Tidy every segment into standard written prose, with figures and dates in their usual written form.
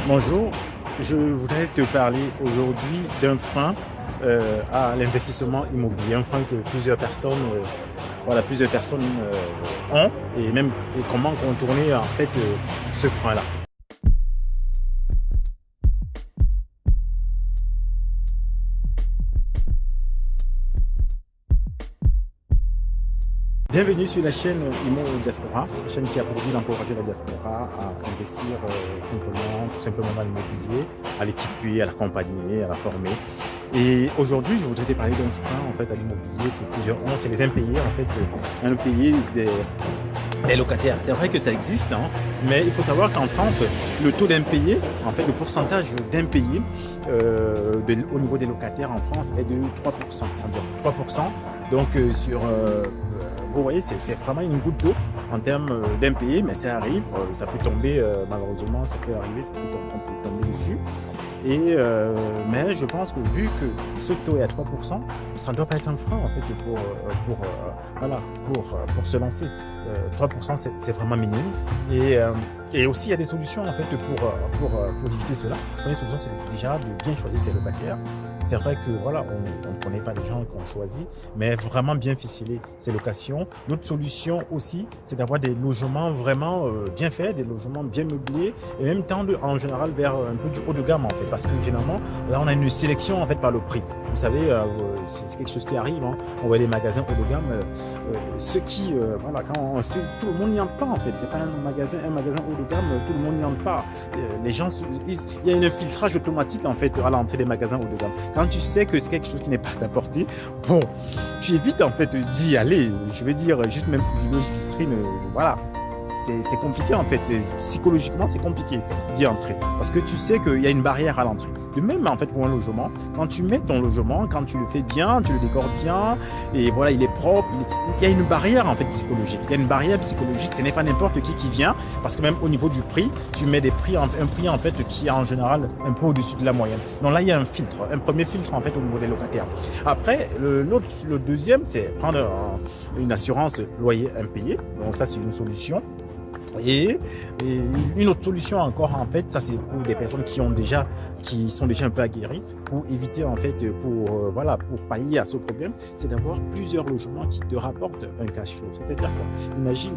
Bonjour, je voudrais te parler aujourd'hui d'un frein à l'investissement immobilier, un frein que plusieurs personnes ont et comment contourner ce frein-là. Bienvenue sur la chaîne Imo Diaspora, la chaîne qui a pour but d'encourager la diaspora à investir tout simplement dans l'immobilier, à l'équiper, à l'accompagner, à la former. Et aujourd'hui, je voudrais te parler d'un frein à l'immobilier que plusieurs ont, c'est les impayés impayés des locataires. C'est vrai que ça existe, hein, mais il faut savoir qu'en France, le taux d'impayés, le pourcentage d'impayés au niveau des locataires en France est de 3%, environ 3%. Donc vous voyez, c'est vraiment une goutte d'eau en termes d'impayés, mais ça arrive, ça peut tomber, malheureusement, ça peut arriver, on peut tomber dessus. Mais je pense que vu que ce taux est à 3%, ça ne doit pas être un frein pour se lancer. 3% c'est vraiment minime. Et aussi il y a des solutions pour éviter cela. La première solution, c'est déjà de bien choisir ses locataires. C'est vrai que on ne connaît pas les gens qu'on choisit, mais vraiment bien ficeler ses locations. L'autre solution aussi, c'est d'avoir des logements vraiment bien faits, des logements bien meublés, et même tendre en général vers un peu du haut de gamme parce que généralement là on a une sélection par le prix. Vous savez, c'est quelque chose qui arrive. On voit les magasins haut de gamme, ceux qui tout le monde n'y entre pas C'est pas un magasin haut de gamme, tout le monde n'y entre pas. Les gens, il y a un filtrage automatique à l'entrée des magasins haut de gamme. Quand tu sais que c'est quelque chose qui n'est pas à ta portée, bon, tu évites d'y aller. Je veux dire, juste même pour du logis vitrine, voilà. C'est compliqué psychologiquement c'est compliqué d'y entrer parce que tu sais qu'il y a une barrière à l'entrée. De même pour un logement, quand tu mets ton logement, quand tu le fais bien, tu le décores bien et voilà, il est propre, il y a une barrière psychologique. Il y a une barrière psychologique, ce n'est pas n'importe qui vient parce que même au niveau du prix, tu mets un prix qui est en général un peu au-dessus de la moyenne. Donc là il y a un premier filtre au niveau des locataires. Après le deuxième, c'est prendre une assurance loyer impayé. Donc ça c'est une solution. Et une autre solution encore ça c'est pour des personnes qui sont déjà un peu aguerries pour éviter pour pallier à ce problème, c'est d'avoir plusieurs logements qui te rapportent un cash flow. C'est-à-dire imagine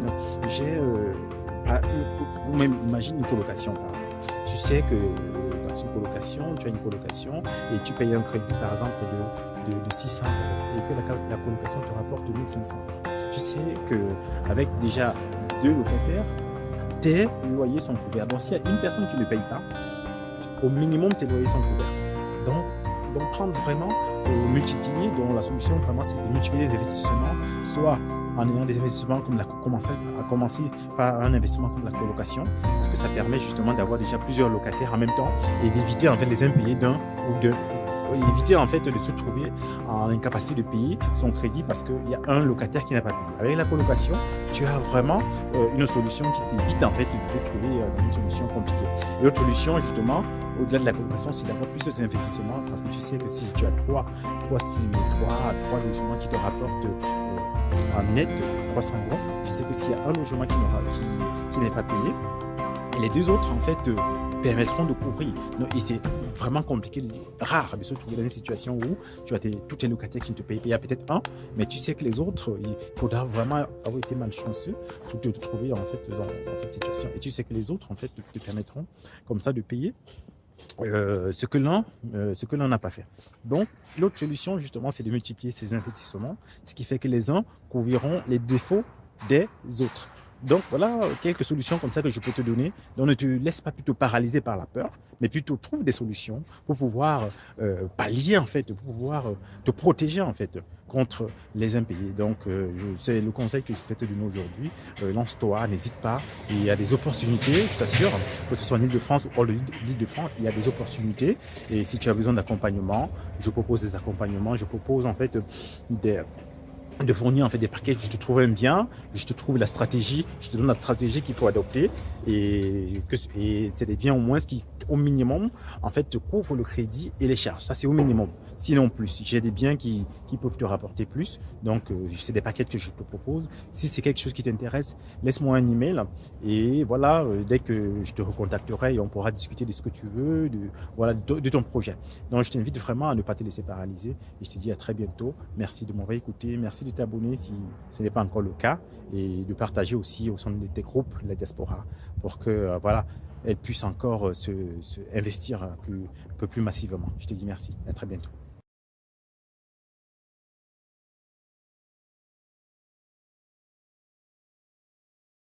imagine une colocation. Tu sais que dans une colocation, tu as une colocation et tu payes un crédit par exemple de 600 € et que la colocation te rapporte 1500 €. Tu sais qu'avec déjà 2 locataires, tes loyers sont couverts. Donc, s'il y a une personne qui ne paye pas, au minimum, tes loyers sont couverts. Donc prendre vraiment, multiplier. Donc, la solution, vraiment, c'est de multiplier les investissements, soit en ayant des investissements commencer par un investissement comme la colocation, parce que ça permet justement d'avoir déjà plusieurs locataires en même temps et d'éviter les impayés d'un ou deux. Éviter de se trouver en incapacité de payer son crédit parce qu'il y a un locataire qui n'a pas payé. Avec la colocation, tu as vraiment une solution qui t'évite de te trouver dans une solution compliquée. Et l'autre solution, justement, au-delà de la colocation, c'est d'avoir plus d'investissements parce que tu sais que si tu as trois logements qui te rapportent en net 300 €, tu sais que s'il y a un logement qui n'est pas payé, et les deux autres permettront de couvrir. Et c'est vraiment compliqué, rare de se trouver dans une situation où tu as tous tes locataires qui ne te payent pas. Il y a peut-être un, mais tu sais que les autres, il faudra vraiment avoir été malchanceux pour te trouver dans cette situation. Et tu sais que les autres te permettront comme ça de payer ce que l'un n'a pas fait. Donc l'autre solution justement, c'est de multiplier ces investissements, ce qui fait que les uns couvriront les défauts des autres. Donc voilà quelques solutions comme ça que je peux te donner. Donc ne te laisse pas plutôt paralyser par la peur, mais plutôt trouve des solutions pour pouvoir pallier pour pouvoir te protéger contre les impayés. Donc c'est le conseil que je voulais te donner aujourd'hui. Lance-toi, n'hésite pas. Il y a des opportunités, je t'assure, que ce soit en Île-de-France ou hors de l'Île-de-France, il y a des opportunités. Et si tu as besoin d'accompagnement, je propose des accompagnements, je propose de fournir en fait des paquets. Je te trouve un bien, je te trouve la stratégie, je te donne la stratégie qu'il faut adopter et c'est des biens au moins qui au minimum en fait te couvrent le crédit et les charges. Ça c'est au minimum. Sinon plus, j'ai des biens qui peuvent te rapporter plus. Donc c'est des paquets que je te propose. Si c'est quelque chose qui t'intéresse, laisse-moi un email et voilà, dès que je te recontacterai et on pourra discuter de ce que tu veux, de ton projet. Donc je t'invite vraiment à ne pas te laisser paralyser et je te dis à très bientôt. Merci de m'avoir écouté, merci de t'abonner si ce n'est pas encore le cas et de partager aussi au sein de tes groupes la diaspora pour que voilà, elle puisse encore investir un peu plus massivement. Je te dis merci, à très bientôt.